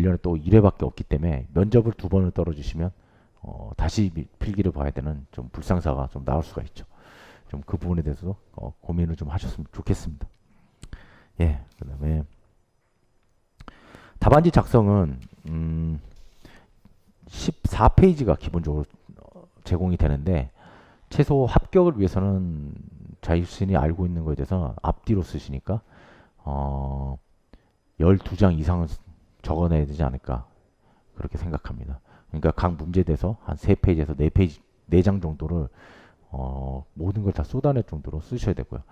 1년에 또 1회밖에 없기 때문에 면접을 2번을 떨어지시면 다시 필기를 봐야 되는 좀 불상사가 좀 나올 수가 있죠. 좀 그 부분에 대해서 고민을 좀 하셨으면 좋겠습니다. 예, 그 다음에 답안지 작성은 14페이지가 기본적으로 제공이 되는데 최소 합격을 위해서는 자신이 알고 있는 것에 대해서 앞뒤로 쓰시니까 12장 이상은 적어내야 되지 않을까 그렇게 생각합니다. 그러니까 각 문제에 대해서 한 3페이지에서 4페이지, 4장 정도를 모든 걸 다 쏟아낼 정도로 쓰셔야 되고요.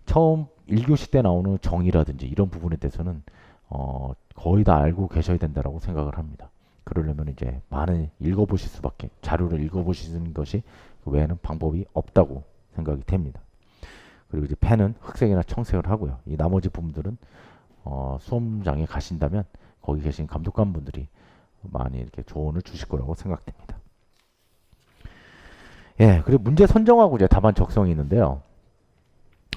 처음 1교시 때 나오는 정의라든지 이런 부분에 대해서는 거의 다 알고 계셔야 된다고 생각을 합니다. 그러려면 이제 많이 읽어보실 수밖에, 자료를 읽어보시는 것이 그 외에는 방법이 없다고 생각이 됩니다. 그리고 이제 펜은 흑색이나 청색을 하고요. 이 나머지 부분들은 수험장에 가신다면 거기 계신 감독관 분들이 많이 이렇게 조언을 주실 거라고 생각됩니다. 예, 그리고 문제 선정하고 이제 답안 적성이 있는데요.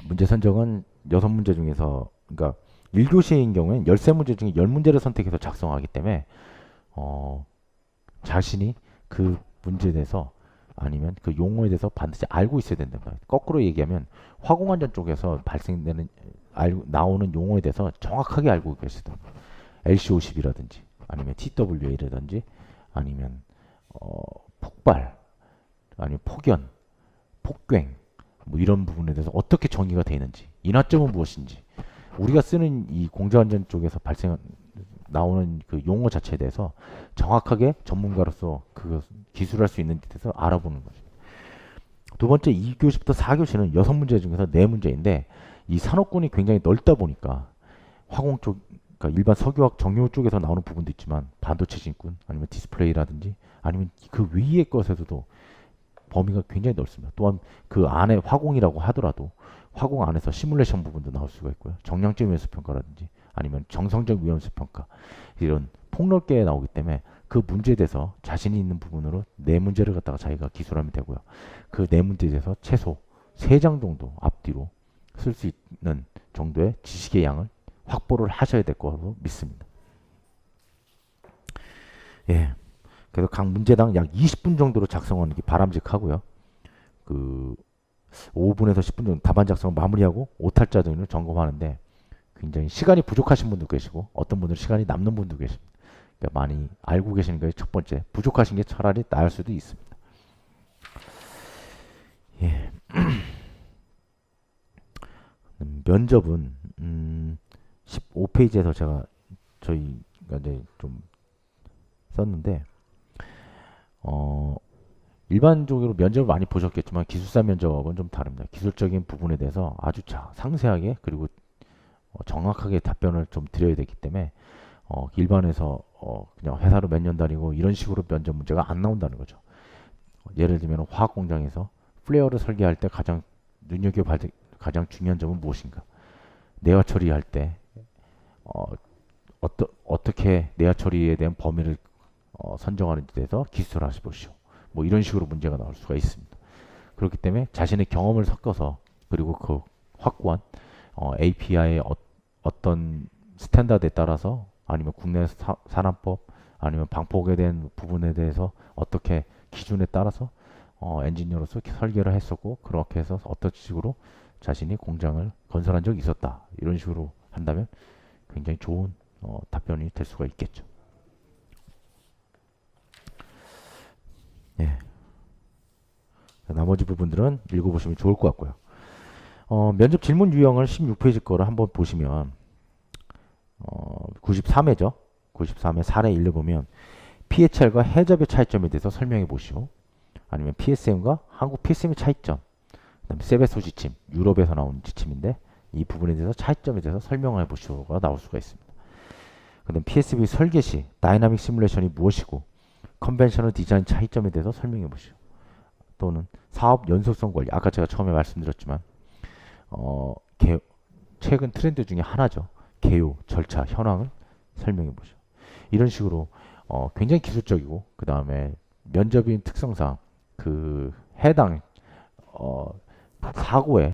문제 선정은 6문제 중에서, 그러니까 1교시인 경우에는 13문제 중에 10문제를 선택해서 작성하기 때문에 자신이 그 문제에 대해서 아니면 그 용어에 대해서 반드시 알고 있어야 된다. 거꾸로 얘기하면 화공안전 쪽에서 발생되는 나오는 용어에 대해서 정확하게 알고 계시다. LC50이라든지 아니면 TWA라든지 아니면 폭발 아니면 폭연, 폭괭 뭐 이런 부분에 대해서 어떻게 정의가 되어 있는지, 인하점은 무엇인지, 우리가 쓰는 이 공제안전 쪽에서 나오는 그 용어 자체에 대해서 정확하게 전문가로서 그 기술할 수 있는 데 대해서 알아보는 거죠. 두 번째 2교시부터 4교시는 6문제 중에서 4문제인데 이 산업군이 굉장히 넓다 보니까 화공 쪽, 그러니까 일반 석유학 정유 쪽에서 나오는 부분도 있지만 반도체 진군 아니면 디스플레이라든지 아니면 그 위의 것에서도 범위가 굉장히 넓습니다. 또한 그 안에 화공이라고 하더라도 화공 안에서 시뮬레이션 부분도 나올 수가 있고요. 정량적 위험성 평가라든지 아니면 정성적 위험성 평가 이런 폭넓게 나오기 때문에 그 문제에 대해서 자신이 있는 부분으로 4문제를 갖다가 자기가 기술하면 되고요. 그 4문제에 대해서 최소 3장 정도 앞뒤로 쓸 수 있는 정도의 지식의 양을 확보를 하셔야 될 거라고 믿습니다. 예. 그래서 각 문제당 약 20분 정도로 작성하는 게 바람직하고요. 그 5분에서 10분 정도 답안 작성을 마무리하고 오탈자 등을 점검하는데 굉장히 시간이 부족하신 분도 계시고 어떤 분들은 시간이 남는 분도 계십니다. 그러니까 많이 알고 계시는 게 첫 번째, 부족하신 게 차라리 나을 수도 있습니다. 예. 면접은 15페이지에서 제가 저희가 이제 좀 썼는데 일반적으로 면접을 많이 보셨겠지만 기술사 면접하고는 좀 다릅니다. 기술적인 부분에 대해서 아주 상세하게 그리고 정확하게 답변을 좀 드려야 되기 때문에 일반에서 그냥 회사로 몇 년 다니고 이런 식으로 면접 문제가 안 나온다는 거죠. 예를 들면 화학 공장에서 플레어를 설계할 때 가장 눈여겨봐야 될 가장 중요한 점은 무엇인가? 내화 처리할 때 어떻게 내화 처리에 대한 범위를 선정하는지에 대해서 기술을 하셔보시오. 뭐 이런 식으로 문제가 나올 수가 있습니다. 그렇기 때문에 자신의 경험을 섞어서 그리고 그 확고한 API의 어떤 스탠다드에 따라서 아니면 국내 산업법 아니면 방폭에 대한 부분에 대해서 어떻게 기준에 따라서 엔지니어로서 설계를 했었고 그렇게 해서 어떤 식으로 자신이 공장을 건설한 적이 있었다. 이런 식으로 한다면 굉장히 좋은 답변이 될 수가 있겠죠. 예. 나머지 부분들은 읽어보시면 좋을 것 같고요. 면접 질문 유형을 16페이지 거를 한번 보시면 93회죠. 93회 사례 읽어보면 PHR과 해접의 차이점에 대해서 설명해 보시오. 아니면 PSM과 한국 PSM의 차이점. 그다음에 세베소 지침, 유럽에서 나온 지침인데 이 부분에 대해서 차이점에 대해서 설명해 보시오가 나올 수가 있습니다. 그다음 PSB 설계 시 다이나믹 시뮬레이션이 무엇이고 컨벤셔널 디자인 차이점에 대해서 설명해 보시오. 또는 사업 연속성 관리, 아까 제가 처음에 말씀드렸지만 최근 트렌드 중에 하나죠. 개요, 절차, 현황을 설명해 보시오. 이런 식으로 굉장히 기술적이고 그 다음에 면접인 특성상 그 해당 사고에